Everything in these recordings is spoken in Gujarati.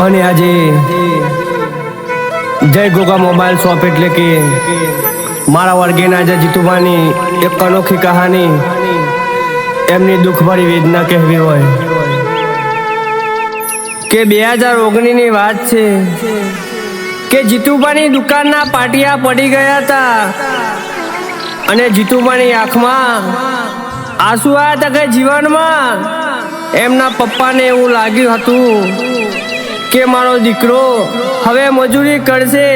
અને આજે જય ગોગા મોબાઈલ શોપ એટલે કે મારા વર્ગેના જે જીતુભાની એક અનોખી કહાની એમની દુઃખભરી વેદના કહેવી હોય કે 2019ની વાત છે કે જીતુભાની દુકાનના પાટિયા પડી ગયા હતા અને જીતુભાની આંખમાં આંસુ આવ્યા હતા કે જીવનમાં એમના પપ્પાને એવું લાગ્યું હતું કે મારો દીકરો હવે મજૂરી કરશે,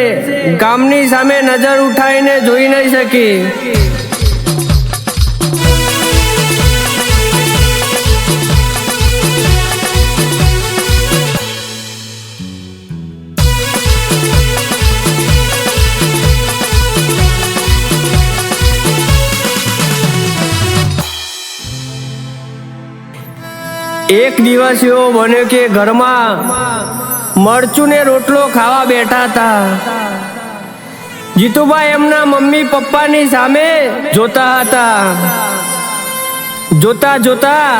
ગામની સામે નજર ઉઠાવીને જોઈ નહીં શકે. એક દિવસ એવો બન્યો કે ઘરમાં મરચું ને રોટલો ખાવા બેઠા હતા. જીતુભાઈ એમના મમ્મી પપ્પાની સામે જોતા હતા. જોતા જોતા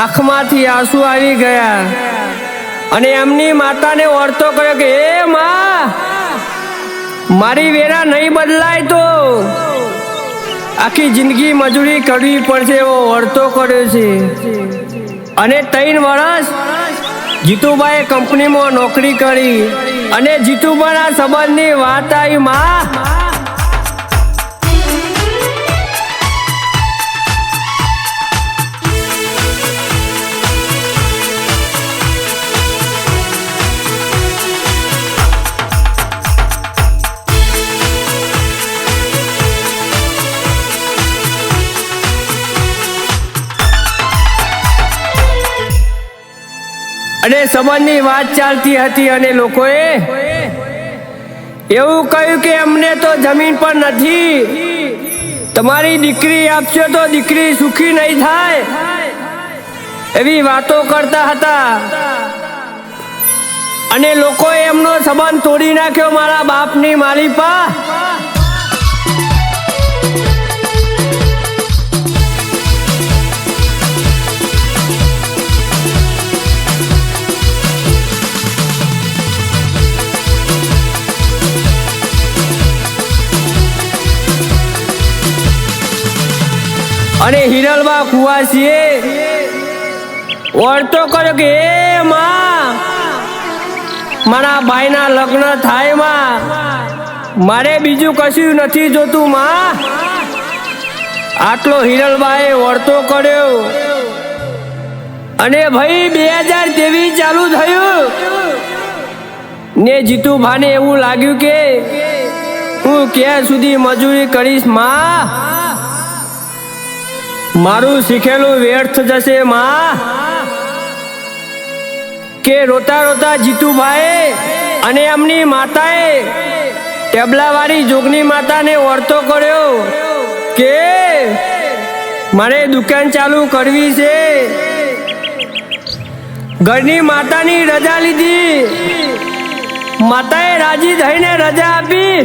આંખમાંથી આંસુ આવી ગયા અને એમની માતાને ઓરતો કર્યો કે હે માં, મારી વેરા નહીં બદલાય તો આખી જિંદગી મજૂરી કરવી પડશે એવો ઓરતો કર્યો છે. અને 3 વર્ષ જીતુભાઈએ કંપનીમાં નોકરી કરી અને જીતુભાઈના સંબંધની વાત આવી માં. અને સંબંધની વાત ચાલતી હતી અને લોકોએ એવું કહ્યું કે અમને તો જમીન પણ નથી, તમારી દીકરી આપશો તો દીકરી સુખી નહીં થાય, એવી વાતો કરતા હતા. અને લોકોએ એમનો સંબંધ તોડી નાખ્યો મારા બાપની માલિપા. અને હિરલબા કુવાસીએ ઓરતો કર્યો કે હે માં, મારા ભાઈના લગ્ન થાય માં, મારે બીજું કશું નથી જોતું માં. આટલો હિરલબાએ ઓરતો કર્યો અને ભાઈ 2023 ચાલુ થયું ને જીતુભાઈને એવું લાગ્યું કે હું ક્યાં સુધી મજૂરી કરીશ માં, મારું શીખેલું વ્યર્થ જશે માં. કે રોતા રોતા જીતુભાઈ અને એમની માતાએ ટેબલાવાળી જોગની માતાને ઓરતો કર્યો કે મારે દુકાન ચાલુ કરવી છે. ઘરની માતાની રજા લીધી, માતાએ રાજી થઈને રજા આપી.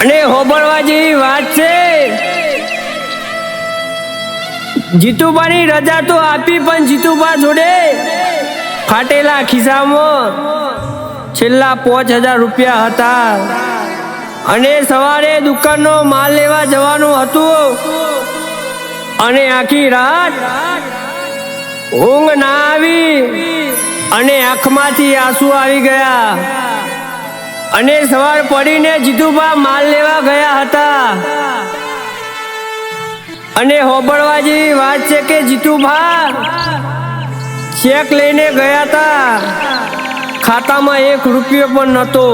અને હોબળવા જેવી વાત છે, જીતુભાની રજા તો આપી પણ જીતુભા જોડે ફાટેલા ખિસ્સામાં છેલ્લા 5000 રૂપિયા હતા. અને સવારે દુકાનનો માલ લેવા જવાનું હતું અને આખી રાત ઊંઘ ના આવી અને આંખમાંથી આંસુ આવી ગયા. અને સવાર પડીને જીતુભા માલ લેવા ગયા હતા. અને હોબળવા જેવી વાત છે કે જીતુભા ચેક લઈને ગયા હતા, ખાતામાં 1 રૂપિયો પણ નહોતો.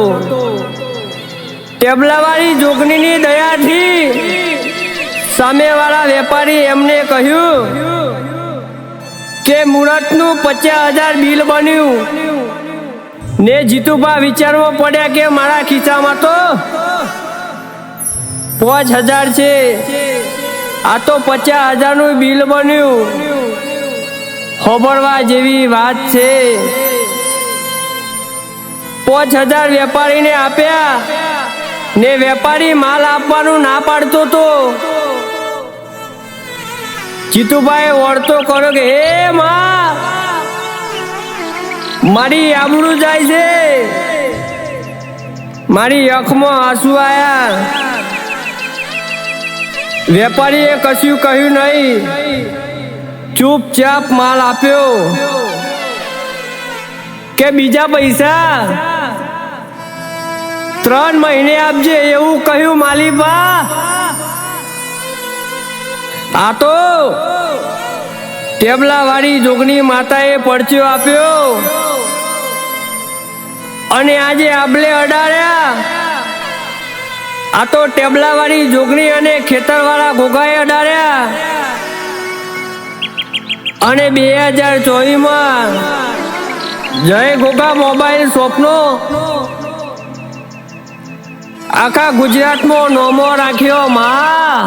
ટેબલાવાળી જોગણીની દયાથી સામેવાળા વેપારી એમને કહ્યું કે મુહૂર્તનું 50,000 બિલ બન્યું ને જીતુભા વિચારમાં પડ્યા કે મારા ખિસ્સામાં તો 5000 છે, આ તો 50,000નું બિલ બન્યું. હોબળવા જેવી વાત છે. 5000 વેપારીને આપ્યા ને વેપારી માલ આપવાનું ના પાડતો તો જીતુભાઈ ઓળતો કર્યો કે હે માં, મારી આબરૂ જાય છે. મારી આંખમાં આંસુ આયા. વેપારીએ કશું કહ્યું નહીં, ચૂપચાપ માલ આપ્યો. કે બીજા પૈસા 3 મહિને આપજે એવું કહ્યું માલીબા. આ તો ટેબલા વાળી જોગણી માતાએ પડચ્યો આપ્યો અને આજે આબલે અડાડ્યા. આ તો ટેબલા વાળી જોગણી અને ખેતરવાળા ઘોઘાએ અડાડ્યા. અને 2024માં જય ઘોઘા મોબાઈલ શોપનો આખા ગુજરાતમાં નોમો રાખ્યો માં.